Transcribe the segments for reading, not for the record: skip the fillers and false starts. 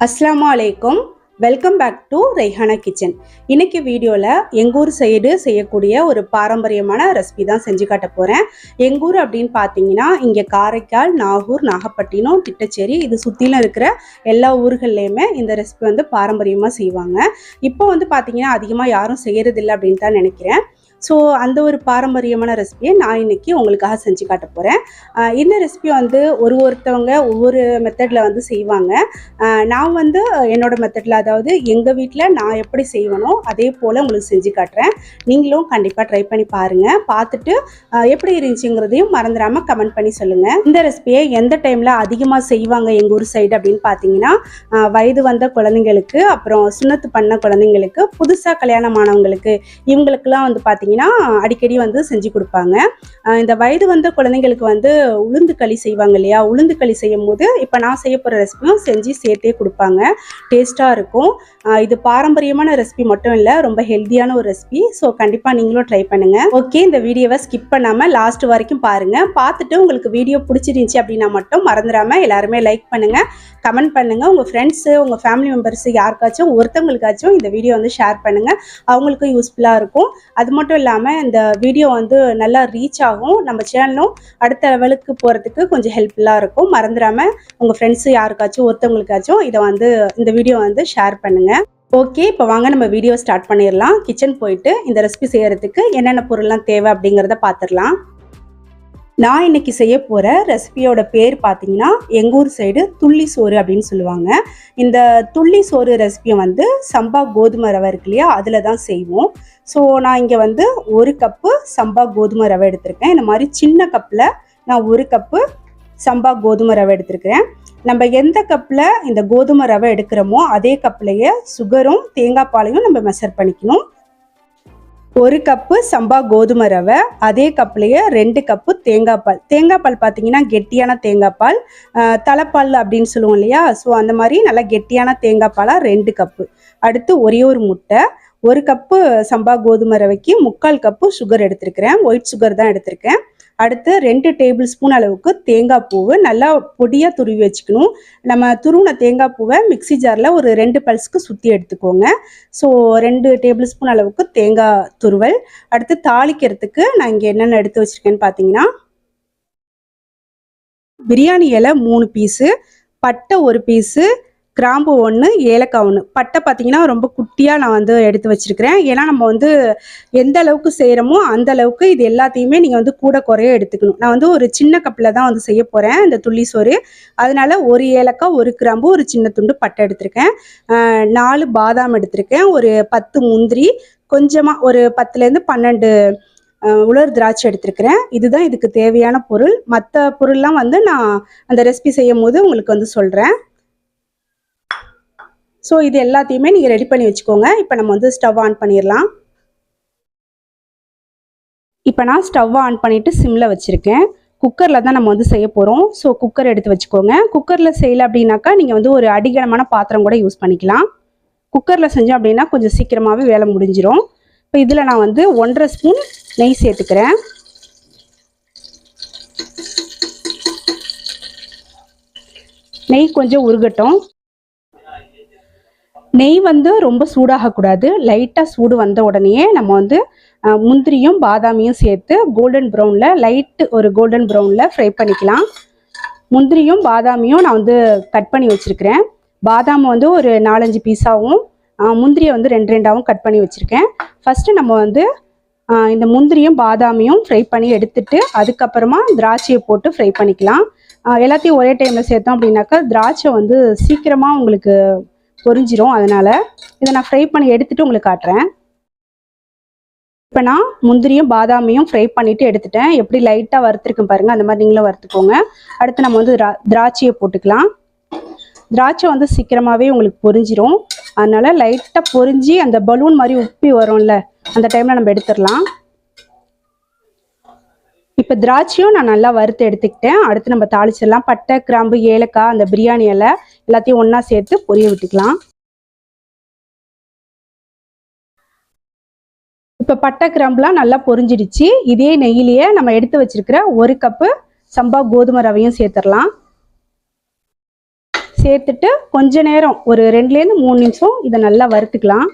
Assalamu Alaikkum. Welcome back to Rayhana Kitchen. இன்னைக்கு வீடியோல எங்கூர் சைடு செய்யக்கூடிய ஒரு பாரம்பரியமான ரெசிபி தான் செஞ்சு காட்ட போறேன். எங்கூர் அப்படின்னு பாத்தீங்கன்னா இங்க காரைக்கால், நாகூர், நாகப்பட்டினம், திட்டச்சேரி இது சுத்தில இருக்கிற எல்லா ஊர்கள்லயுமே இந்த ரெசிபி வந்து பாரம்பரியமா செய்வாங்க. இப்போ வந்து பாத்தீங்கன்னா அதிகமா யாரும் செய்யறது இல்லை அப்படின்னு தான் நினைக்கிறேன். ஸோ அந்த ஒரு பாரம்பரியமான ரெசிபியை நான் இன்றைக்கி உங்களுக்காக செஞ்சு காட்ட போகிறேன். இந்த ரெசிபி வந்து ஒருத்தவங்க ஒவ்வொரு மெத்தடில் வந்து செய்வாங்க. நான் வந்து என்னோடய மெத்தடில், அதாவது எங்கள் வீட்டில் நான் எப்படி செய்வேனோ அதே போல் உங்களுக்கு செஞ்சு காட்டுறேன். நீங்களும் கண்டிப்பாக ட்ரை பண்ணி பாருங்கள். பார்த்துட்டு எப்படி இருந்துச்சுங்கிறதையும் மறந்துடாமல் கமெண்ட் பண்ணி சொல்லுங்கள். இந்த ரெசிபியை எந்த டைமில் அதிகமாக செய்வாங்க எங்கள் ஊர் சைடு அப்படின்னு பார்த்தீங்கன்னா, வயது வந்த குழந்தைங்களுக்கு, அப்புறம் சுண்ணத்து பண்ண குழந்தைங்களுக்கு, புதுசாக கல்யாணமானவங்களுக்கு, இவங்களுக்கெல்லாம் வந்து பார்த்தீங்கன்னா அடிக்கடி வந்து செஞ்சு கொடுப்பாங்க. இந்த வயது வந்த குழந்தைங்களுக்கு வந்து உளுந்து களி செய்வாங்க இல்லையா, உளுந்து களி செய்யும் போது இப்போ நான் செய்ய போகிற ரெசிபியும் செஞ்சு சேர்த்தே கொடுப்பாங்க. டேஸ்ட்டாக இருக்கும். இது பாரம்பரியமான ரெசிபி மட்டும் இல்லை, ரொம்ப ஹெல்த்தியான ஒரு ரெசிபி. ஸோ கண்டிப்பாக நீங்களும் ட்ரை பண்ணுங்கள். ஓகே, இந்த வீடியோவை ஸ்கிப் பண்ணாமல் லாஸ்ட் வரைக்கும் பாருங்கள். பார்த்துட்டு உங்களுக்கு வீடியோ பிடிச்சிருந்துச்சி அப்படின்னா மட்டும் மறந்துடாமல் எல்லாருமே லைக் பண்ணுங்கள், கமெண்ட் பண்ணுங்கள். உங்கள் ஃப்ரெண்ட்ஸு, உங்கள் ஃபேமிலி மெம்பர்ஸு யாருக்காச்சும் ஒருத்தவங்களுக்காச்சும் இந்த வீடியோ வந்து ஷேர் பண்ணுங்கள். அவங்களுக்கும் யூஸ்ஃபுல்லாக இருக்கும். அது மட்டும் இல்லாமல் இந்த வீடியோ வந்து நல்லா ரீச் ஆகும். நம்ம சேனலும் அடுத்த லெவலுக்கு போகிறதுக்கு கொஞ்சம் ஹெல்ப்ஃபுல்லாக இருக்கும். மறந்துடாமல் உங்கள் ஃப்ரெண்ட்ஸு யாருக்காச்சும் ஒருத்தவங்களுக்காச்சும் இதை வந்து இந்த வீடியோ வந்து ஷேர் பண்ணுங்கள். ஓகே, இப்போ வாங்க நம்ம வீடியோ ஸ்டார்ட் பண்ணிடலாம். கிச்சன் போயிட்டு இந்த ரெசிபி செய்கிறதுக்கு என்னென்ன பொருள்லாம் தேவை அப்படிங்கிறத பார்த்துடலாம். நான் இன்னைக்கு செய்ய போகிற ரெசிபியோட பேர் பார்த்தீங்கன்னா எங்கூர் சைடு துள்ளி சோறு அப்படின்னு சொல்லுவாங்க. இந்த துள்ளி சோறு ரெசிபியை வந்து சம்பா கோதுமை ரவை இருக்கு இல்லையா, அதில் தான் செய்வோம். ஸோ நான் இங்கே வந்து 1 கப்பு சம்பா கோதுமை ரவை எடுத்திருக்கேன். இந்த மாதிரி சின்ன கப்பில் நான் 1 கப்பு சம்பா கோதுமை ரவை எடுத்திருக்கிறேன். நம்ம எந்த கப்பில் இந்த கோதுமை ரவை எடுக்கிறோமோ அதே கப்லேயே சுகரும் தேங்காய் பாலையும் நம்ம மெஷர் பண்ணிக்கணும். 1 கப்பு சம்பா கோதுமை ரவை, அதே கப்லேயே 2 கப்பு தேங்காய் பால். தேங்காய் பால் பார்த்தீங்கன்னா கெட்டியான தேங்காய் பால், தலைப்பால் அப்படின்னு சொல்லுவோம் இல்லையா, ஸோ அந்த மாதிரி நல்லா கெட்டியான தேங்காய் பாலாக 2 கப்பு. அடுத்து ஒரே ஒரு முட்டை. 1 கப்பு சம்பா கோதுமை ரவைக்கு 3/4 கப்பு சுகர் எடுத்திருக்கிறேன். ஒயிட் சுகர் தான் எடுத்திருக்கேன். அடுத்து 2 டேபிள் ஸ்பூன் அளவுக்கு தேங்காய் பூவை நல்லா பொடியாக துருவி வச்சுக்கணும். நம்ம துருவின தேங்காய் பூவை மிக்சி ஜாரில் ஒரு 2 பல்ஸ்க்கு சுற்றி எடுத்துக்கோங்க. ஸோ 2 டேபிள் ஸ்பூன் அளவுக்கு தேங்காய் துருவல். அடுத்து தாளிக்கிறதுக்கு நான் இங்கே என்னென்ன எடுத்து வச்சுருக்கேன்னு பார்த்தீங்கன்னா, பிரியாணி இலை 3 பீஸு, பட்டை 1 பீஸு, கிராம்பு 1, ஏலக்காய் 1. பட்டை பார்த்தீங்கன்னா ரொம்ப குட்டியாக நான் வந்து எடுத்து வச்சுருக்கிறேன். ஏன்னா நம்ம வந்து எந்த அளவுக்கு செய்கிறோமோ அந்த அளவுக்கு இது எல்லாத்தையுமே நீங்கள் வந்து கூட குறைய எடுத்துக்கணும். நான் வந்து ஒரு சின்ன கப்பில் தான் வந்து செய்ய போகிறேன் இந்த துள்ளி சோறு. அதனால் 1 ஏலக்காய், 1 கிராம்பு, ஒரு சின்ன துண்டு பட்டை எடுத்திருக்கேன். 4 பாதாம் எடுத்திருக்கேன். ஒரு 10 முந்திரி, கொஞ்சமாக ஒரு 10லேருந்து 12 உலர் திராட்சை எடுத்திருக்கிறேன். இதுதான் இதுக்கு தேவையான பொருள். மற்ற பொருள்லாம் வந்து நான் அந்த ரெசிபி செய்யும் போது உங்களுக்கு வந்து சொல்கிறேன். ஸோ இது எல்லாத்தையுமே நீங்கள் ரெடி பண்ணி வச்சுக்கோங்க. இப்போ நம்ம வந்து ஸ்டவ் ஆன் பண்ணிடலாம். இப்போ நான் ஸ்டவ் ஆன் பண்ணிவிட்டு சிம்மில் வச்சுருக்கேன். குக்கரில் தான் நம்ம வந்து செய்ய போகிறோம். ஸோ குக்கர் எடுத்து வச்சுக்கோங்க. குக்கரில் செய்யலை அப்படின்னாக்கா நீங்கள் வந்து ஒரு அடிகனமான பாத்திரம் கூட யூஸ் பண்ணிக்கலாம். குக்கரில் செஞ்சோம் அப்படின்னா கொஞ்சம் சீக்கிரமாகவே வேலை முடிஞ்சிடும். இப்போ இதில் நான் வந்து 1.5 ஸ்பூன் நெய் சேர்த்துக்கிறேன். நெய் கொஞ்சம் உருகட்டும். நெய் வந்து ரொம்ப சூடாகக்கூடாது. லைட்டாக சூடு வந்த உடனே நம்ம வந்து முந்திரியும் பாதாமியும் சேர்த்து கோல்டன் ப்ரௌனில், ஒரு கோல்டன் ப்ரௌனில் ஃப்ரை பண்ணிக்கலாம். முந்திரியும் பாதாமியும் நான் வந்து கட் பண்ணி வச்சுருக்கிறேன். பாதாம் வந்து ஒரு 4-5 பீஸாகவும், முந்திரியை வந்து 2-2ஆகவும் கட் பண்ணி வச்சுருக்கேன். ஃபஸ்ட்டு நம்ம வந்து இந்த முந்திரியும் பாதாமியும் ஃப்ரை பண்ணி எடுத்துட்டு அதுக்கப்புறமா திராட்சையை போட்டு ஃப்ரை பண்ணிக்கலாம். எல்லாத்தையும் ஒரே டைமில் சேர்த்தோம் அப்படின்னாக்கா திராட்சை வந்து சீக்கிரமாக உங்களுக்கு பொரிஞ்சிரும். அதனால் இதை நான் ஃப்ரை பண்ணி எடுத்துகிட்டு உங்களுக்கு காட்டுறேன். இப்போ நான் முந்திரியும் பாதாமியும் ஃப்ரை பண்ணிவிட்டு எடுத்துட்டேன். எப்படி லைட்டாக வறுத்துருக்கும் பாருங்கள், அந்த மாதிரி நீங்களும் வறுத்துக்கோங்க. அடுத்து நம்ம வந்து திராட்சையை போட்டுக்கலாம். திராட்சை வந்து சீக்கிரமாகவே உங்களுக்கு பொரிஞ்சிரும். அதனால் லைட்டாக பொரிஞ்சு அந்த பலூன் மாதிரி உப்பி வரும்ல, அந்த டைமில் நம்ம எடுத்துடலாம். இப்போ திராட்சையும் நான் நல்லா வறுத்து எடுத்துக்கிட்டேன். அடுத்து நம்ம தாளிச்சிடலாம். பட்டை, கிராம்பு, ஏலக்காய், அந்த பிரியாணி இலை எல்லாத்தையும் ஒன்றா சேர்த்து பொரிய விட்டுக்கலாம். இப்போ பட்டை கிராம்புலாம் நல்லா பொரிஞ்சிடுச்சு. இதே நெய்யிலேயே நம்ம எடுத்து வச்சிருக்கிற 1 கப்பு சம்பா கோதுமை ரவையும் சேர்த்துடலாம். சேர்த்துட்டு கொஞ்ச நேரம் ஒரு 2லேருந்து 3 நிமிஷம் இதை நல்லா வறுத்துக்கலாம்.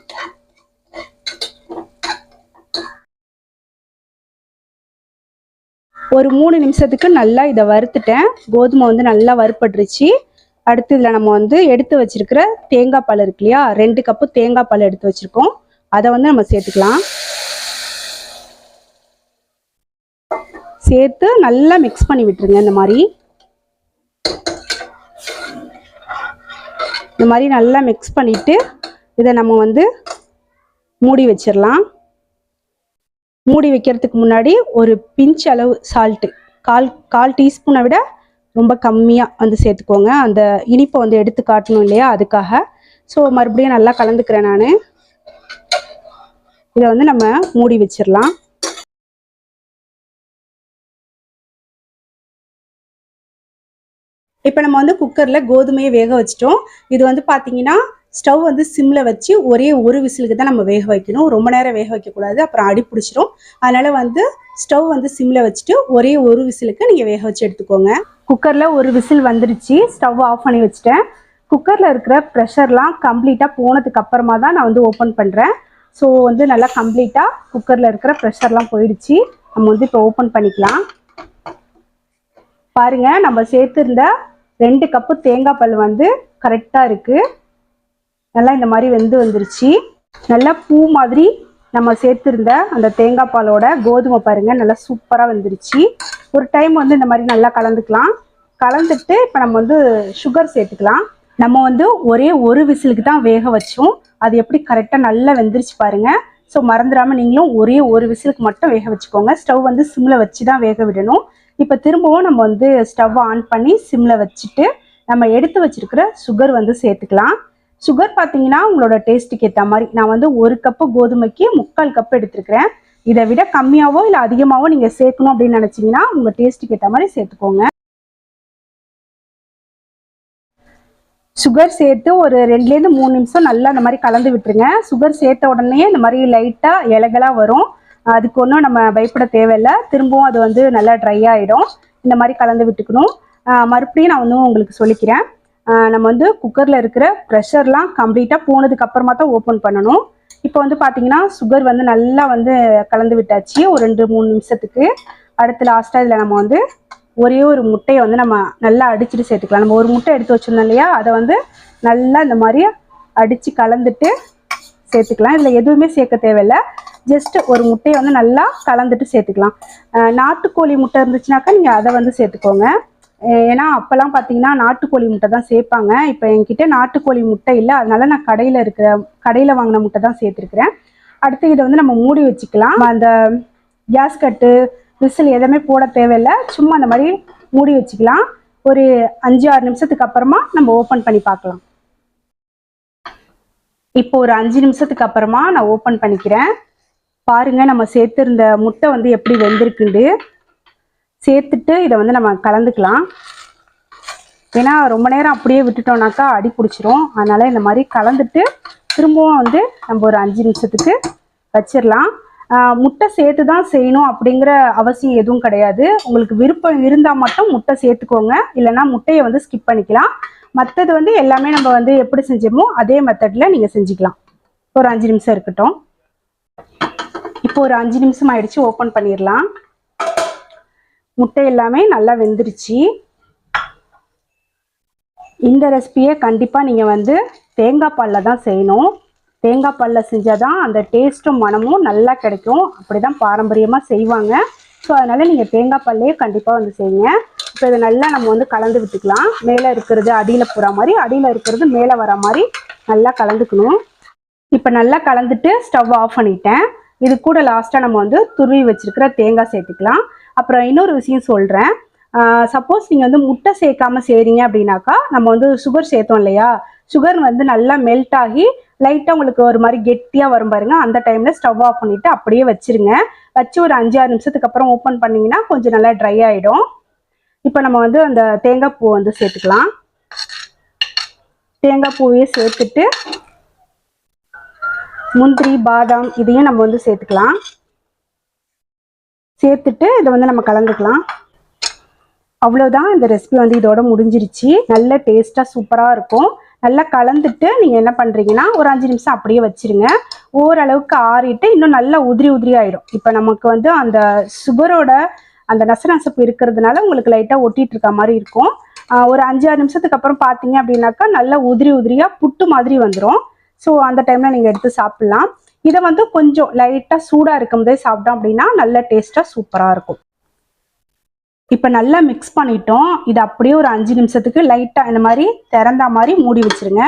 ஒரு 3 நிமிஷத்துக்கு நல்லா இதை வறுத்துட்டேன். கோதுமை வந்து நல்லா வறுப்பட்டுருச்சு. அடுத்து இதில் நம்ம வந்து எடுத்து வச்சிருக்கிற தேங்காய் பால் இருக்கு இல்லையா, 2 கப்பு தேங்காய் பால் எடுத்து வச்சிருக்கோம். அதை வந்து நம்ம சேர்த்துக்கலாம். சேர்த்து நல்லா மிக்ஸ் பண்ணி விட்டுருங்க. இந்த மாதிரி நல்லா மிக்ஸ் பண்ணிட்டு இதை நம்ம வந்து மூடி வச்சிடலாம். மூடி வைக்கிறதுக்கு முன்னாடி ஒரு பிஞ்ச் அளவு சால்ட்டு, கால் டீஸ்பூனை விட ரொம்ப கம்மியாக வந்து சேர்த்துக்கோங்க. அந்த இனிப்பை வந்து எடுத்து காட்டணும் இல்லையா, அதுக்காக. ஸோ மறுபடியும் நல்லா கலந்துக்கிறேன் நான். இதை வந்து நம்ம மூடி வச்சிடலாம். இப்போ நம்ம வந்து குக்கரில் கோதுமையை வேக வச்சிட்டோம். இது வந்து பார்த்தீங்கன்னா ஸ்டவ் வந்து சிம்மில் வச்சு ஒரே ஒரு விசிலுக்கு தான் நம்ம வேக வைக்கணும். ரொம்ப நேரம் வேக வைக்கக்கூடாது, அப்புறம் அடி பிடிச்சிரும். அதனால் வந்து ஸ்டவ் வந்து சிம்மில் வச்சுட்டு ஒரே ஒரு விசிலுக்கு நீங்கள் வேக வச்சு எடுத்துக்கோங்க. குக்கரில் ஒரு விசில் வந்துருச்சு. ஸ்டவ் ஆஃப் பண்ணி வச்சுட்டேன். குக்கரில் இருக்கிற ப்ரெஷர்லாம் கம்ப்ளீட்டாக போனதுக்கு அப்புறமா தான் நான் வந்து ஓப்பன் பண்ணுறேன். ஸோ வந்து நல்லா கம்ப்ளீட்டாக குக்கரில் இருக்கிற ப்ரெஷர்லாம் போயிடுச்சு. நம்ம வந்து இப்போ ஓப்பன் பண்ணிக்கலாம். பாருங்கள், நம்ம சேர்த்துருந்த 2 கப்பு தேங்காய் பால் வந்து கரெக்டாக இருக்குது. நல்லா இந்த மாதிரி வெந்து வந்துருச்சு. நல்லா பூ மாதிரி நம்ம சேர்த்துருந்த அந்த தேங்காய் பாலோட கோதுமை பாருங்கள் நல்லா சூப்பராக வந்துருச்சு. ஒரு டைம் வந்து இந்த மாதிரி நல்லா கலந்துக்கலாம். கலந்துட்டு இப்போ நம்ம வந்து சுகர் சேர்த்துக்கலாம். நம்ம வந்து ஒரே ஒரு விசிலுக்கு தான் வேக வச்சோம். அது எப்படி கரெக்டாக நல்லா வெந்துருச்சு பாருங்கள். ஸோ மறந்துடாமல் நீங்களும் ஒரே ஒரு விசிலுக்கு மட்டும் வேக வச்சுக்கோங்க. ஸ்டவ் வந்து சிம்மில் வச்சு தான் வேக விடணும். இப்போ திரும்பவும் நம்ம வந்து ஸ்டவ் ஆன் பண்ணி சிம்மில் வச்சுட்டு நம்ம எடுத்து வச்சிருக்கிற சுகர் வந்து சேர்த்துக்கலாம். சுகர் பார்த்தீங்கன்னா உங்களோட டேஸ்ட்டுக்கு ஏற்ற மாதிரி நான் வந்து 1 கப்பு கோதுமைக்கு 3/4 கப்பு எடுத்துருக்கிறேன். இதை விட கம்மியாவோ இல்லை அதிகமாகவோ நீங்கள் சேர்க்கணும் அப்படின்னு நினச்சிங்கன்னா உங்கள் டேஸ்ட்டுக்கு ஏற்ற மாதிரி சேர்த்துக்கோங்க. சுகர் சேர்த்து ஒரு 2லேருந்து 3 நிமிஷம் நல்லா இந்த மாதிரி கலந்து விட்டுருங்க. சுகர் சேர்த்த உடனே இந்த மாதிரி லைட்டாக இலைகளாக வரும். அதுக்கு ஒன்றும் நம்ம பயப்பட தேவையில்லை. திரும்பவும் அது வந்து நல்லா ட்ரை ஆகிடும். இந்த மாதிரி கலந்து விட்டுக்கணும். மறுபடியும் நான் வந்து உங்களுக்கு சொல்லிக்கிறேன். நம்ம வந்து குக்கரில் இருக்கிற ப்ரெஷர்லாம் கம்ப்ளீட்டாக போனதுக்கு அப்புறமா தான் ஓப்பன் பண்ணணும். இப்போ வந்து பார்த்தீங்கன்னா சுகர் வந்து நல்லா வந்து கலந்து விட்டாச்சு ஒரு 2-3 நிமிஷத்துக்கு. அடுத்து லாஸ்ட்டாக இதில் நம்ம வந்து ஒரே ஒரு முட்டையை வந்து நம்ம நல்லா அடிச்சுட்டு சேர்த்துக்கலாம். நம்ம ஒரு முட்டை எடுத்து வச்சுருந்தோம் இல்லையா, அதை வந்து நல்லா இந்த மாதிரி அடித்து கலந்துட்டு சேர்த்துக்கலாம். இதில் எதுவுமே சேர்க்க தேவையில்லை. ஜஸ்ட் ஒரு முட்டையை வந்து நல்லா கலந்துட்டு சேர்த்துக்கலாம். நாட்டுக்கோழி முட்டை இருந்துச்சுனாக்கா நீங்கள் அதை வந்து சேர்த்துக்கோங்க. ஏன்னா அப்போல்லாம் பார்த்தீங்கன்னா நாட்டுக்கோழி முட்டை தான் சேர்ப்பாங்க. இப்போ என்கிட்ட நாட்டுக்கோழி முட்டை இல்லை, அதனால நான் கடையில் வாங்கின முட்டை தான் சேர்த்துருக்குறேன். அடுத்து இதை வந்து நம்ம மூடி வச்சுக்கலாம். அந்த கேஸ் கட்டு விசில் எதுவுமே போட தேவையில்லை. சும்மா அந்த மாதிரி மூடி வச்சுக்கலாம். ஒரு 5-6 நிமிஷத்துக்கு அப்புறமா நம்ம ஓப்பன் பண்ணி பார்க்கலாம். இப்போ ஒரு 5 நிமிஷத்துக்கு அப்புறமா நான் ஓப்பன் பண்ணிக்கிறேன். பாருங்க, நம்ம சேர்த்துருந்த முட்டை வந்து எப்படி வெந்திருக்குண்டு. சேர்த்துட்டு இதை வந்து நம்ம கலந்துக்கலாம். ஏன்னா ரொம்ப நேரம் அப்படியே விட்டுட்டோம்னாக்கா அடி பிடிச்சிரும். அதனால இந்த மாதிரி கலந்துட்டு திரும்பவும் வந்து நம்ம ஒரு 5 நிமிஷத்துக்கு வச்சிடலாம். முட்டை சேர்த்து தான் செய்யணும் அப்படிங்கிற அவசியம் எதுவும் கிடையாது. உங்களுக்கு விருப்பம் இருந்தால் மட்டும் முட்டை சேர்த்துக்கோங்க, இல்லைன்னா முட்டையை வந்து ஸ்கிப் பண்ணிக்கலாம். மற்றது வந்து எல்லாமே நம்ம வந்து எப்படி செஞ்சோமோ அதே மெத்தடில் நீங்கள் செஞ்சுக்கலாம். ஒரு 5 நிமிஷம் இருக்கட்டும். இப்போ ஒரு 5 நிமிஷம் ஆயிடுச்சு. ஓப்பன் பண்ணிடலாம். முட்டை எல்லாமே நல்லா வெந்துருச்சு. இந்த ரெசிபியை கண்டிப்பாக நீங்கள் வந்து தேங்காய் பாலில் தான் செய்யணும். தேங்காய் பாலில் செஞ்சால் தான் அந்த டேஸ்ட்டும் மனமும் நல்லா கிடைக்கும். அப்படி தான் பாரம்பரியமாக செய்வாங்க. ஸோ அதனால் நீங்கள் தேங்காய் பால்லையே கண்டிப்பாக வந்து செய்யுங்க. இப்போ இதை நல்லா நம்ம வந்து கலந்து விட்டுக்கலாம். மேலே இருக்கிறது அடியில் போகிற மாதிரி, அடியில் இருக்கிறது மேலே வர மாதிரி நல்லா கலந்துக்கணும். இப்போ நல்லா கலந்துட்டு ஸ்டவ் ஆஃப் பண்ணிட்டேன். இது கூட லாஸ்ட்டாக நம்ம வந்து துருவி வச்சிருக்கிற தேங்காய் சேர்த்துக்கலாம். அப்புறம் இன்னொரு விஷயம் சொல்கிறேன். சப்போஸ் நீங்கள் வந்து முட்டை சேர்க்காமல் செய்கிறீங்க அப்படின்னாக்கா, நம்ம வந்து சுகர் சேர்த்தோம் இல்லையா, சுகர் வந்து நல்லா மெல்ட் ஆகி லைட்டாக உங்களுக்கு ஒரு மாதிரி கெட்டியாக வரும் பாருங்க. அந்த டைமில் ஸ்டவ் ஆஃப் பண்ணிவிட்டு அப்படியே வச்சுருங்க. வச்சு ஒரு 5-6 நிமிஷத்துக்கு அப்புறம் ஓப்பன் பண்ணிங்கன்னா கொஞ்சம் நல்லா ட்ரை ஆகிடும். இப்போ நம்ம வந்து அந்த தேங்காய் பூ வந்து சேர்த்துக்கலாம். தேங்காய் பூவையே சேர்த்துட்டு முந்திரி பாதாம் இதையும் நம்ம வந்து சேர்த்துக்கலாம். சேர்த்துட்டு இதை வந்து நம்ம கலந்துக்கலாம். அவ்வளோதான், இந்த ரெசிபி வந்து இதோட முடிஞ்சிருச்சு. நல்ல டேஸ்ட்டாக சூப்பராக இருக்கும். நல்லா கலந்துட்டு நீங்கள் என்ன பண்ணுறீங்கன்னா ஒரு 5 நிமிஷம் அப்படியே வச்சுருங்க. ஓரளவுக்கு ஆறிட்டு இன்னும் நல்லா உதிரி உதிரி ஆகிடும். இப்போ நமக்கு வந்து அந்த சுகரோட அந்த நசநசப்பு இருக்கிறதுனால உங்களுக்கு லைட்டாக ஒட்டிகிட்டு இருக்க மாதிரி இருக்கும். ஒரு 5-6 நிமிஷத்துக்கு அப்புறம் பார்த்தீங்க அப்படின்னாக்கா நல்லா உதிரி உதிரியாக புட்டு மாதிரி வந்துடும். ஸோ அந்த டைமில் நீங்கள் எடுத்து சாப்பிட்லாம். இதை வந்து கொஞ்சம் லைட்டாக சூடாக இருக்கும்போதே சாப்பிட்டோம் அப்படின்னா நல்ல டேஸ்ட்டாக சூப்பராக இருக்கும். இப்போ நல்லா மிக்ஸ் பண்ணிட்டோம். இது அப்படியே ஒரு 5 நிமிஷத்துக்கு லைட்டாக இந்த மாதிரி திறந்தா மாதிரி மூடி வச்சிருங்க.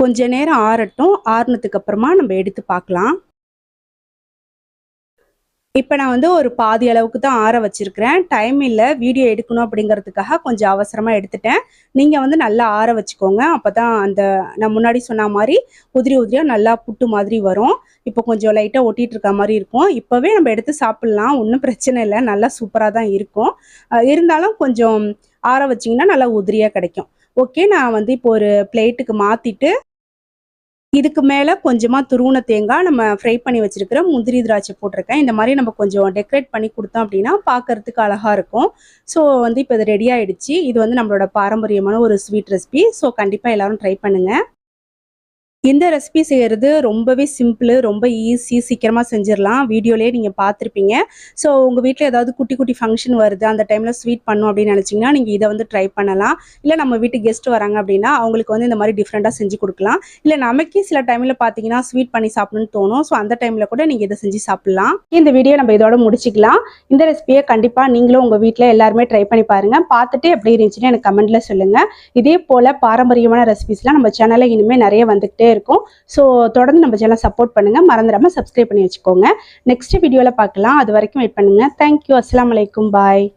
கொஞ்ச நேரம் ஆறட்டும். ஆறுனதுக்கு அப்புறமா நம்ம எடுத்து பார்க்கலாம். இப்போ நான் வந்து ஒரு பாதி அளவுக்கு தான் ஆற வச்சிருக்கிறேன். டைம் இல்லை, வீடியோ எடுக்கணும் அப்படிங்கிறதுக்காக கொஞ்சம் அவசரமாக எடுத்துட்டேன். நீங்கள் வந்து நல்லா ஆற வச்சுக்கோங்க. அப்போ தான் அந்த நான் முன்னாடி சொன்ன மாதிரி உதிரி உதிரியாக நல்லா புட்டு மாதிரி வரும். இப்போ கொஞ்சம் லைட்டாக ஒட்டிகிட்டு இருக்க மாதிரி இருக்கும். இப்போவே நம்ம எடுத்து சாப்பிட்லாம், ஒன்றும் பிரச்சனை இல்லை. நல்லா சூப்பராக தான் இருக்கும். இருந்தாலும் கொஞ்சம் ஆற வச்சிங்கன்னா நல்லா உதிரியாக கிடைக்கும். ஓகே, நான் வந்து இப்போ ஒரு பிளேட்டுக்கு மாற்றிட்டு இதுக்கு மேலே கொஞ்சமாக துருவன தேங்காய், நம்ம ஃப்ரை பண்ணி வச்சிருக்கிற முந்திரி திராட்சை போட்டிருக்கேன். இந்த மாதிரி நம்ம கொஞ்சம் டெக்கரேட் பண்ணி கொடுத்தோம் அப்படின்னா பார்க்கறதுக்கு அழகாக இருக்கும். ஸோ வந்து இப்போ இது ரெடி ஆகிடுச்சு. இது வந்து நம்மளோட பாரம்பரியமான ஒரு ஸ்வீட் ரெசிபி. ஸோ கண்டிப்பாக எல்லோரும் ட்ரை பண்ணுங்கள். இந்த ரெசிபி செய்கிறது ரொம்பவே சிம்பிள், ரொம்ப ஈஸி, சீக்கிரமாக செஞ்சிடலாம். வீடியோலேயே நீங்கள் பார்த்துருப்பீங்க. ஸோ உங்கள் வீட்டில் ஏதாவது குட்டி குட்டி ஃபங்க்ஷன் வருது, அந்த டைமில் ஸ்வீட் பண்ணணும் அப்படின்னு நினச்சிங்கன்னா நீங்கள் இதை வந்து ட்ரை பண்ணலாம். இல்லை நம்ம வீட்டுக்கு கெஸ்ட் வராங்க அப்படின்னா அவங்களுக்கு வந்து இந்த மாதிரி டிஃப்ரெண்ட்டாக செஞ்சு கொடுக்கலாம். இல்லை நமக்கே சில டைமில் பார்த்தீங்கன்னா ஸ்வீட் பண்ணி சாப்பிடணும்னு தோணும். ஸோ அந்த டைமில் கூட நீங்கள் இதை செஞ்சு சாப்பிட்லாம். இந்த வீடியோ நம்ம இதோட முடிச்சிக்கலாம். இந்த ரெசிபியை கண்டிப்பாக நீங்களும் உங்கள் வீட்டில் எல்லாருமே ட்ரை பண்ணி பாருங்கள். பார்த்துட்டு எப்படி இருந்துச்சுன்னு எனக்கு கமெண்ட்டில் சொல்லுங்கள். இதே போல் பாரம்பரியமான ரெசிபிஸ்லாம் நம்ம சேனலில் இனிமேல் நிறைய வந்துக்கிட்டே இருக்கும். ஸோ தொடர்ந்து நம்ம சேனலை சப்போர்ட் பண்ணுங்க. மறந்துடாம சப்ஸ்கிரைப் பண்ணி வச்சுக்கோங்க. நெக்ஸ்ட் வீடியோவில் பார்க்கலாம். அது வரைக்கும் வெயிட் பண்ணுங்க. தேங்க்யூ. அஸ்ஸலாமு அலைக்கும். பாய்.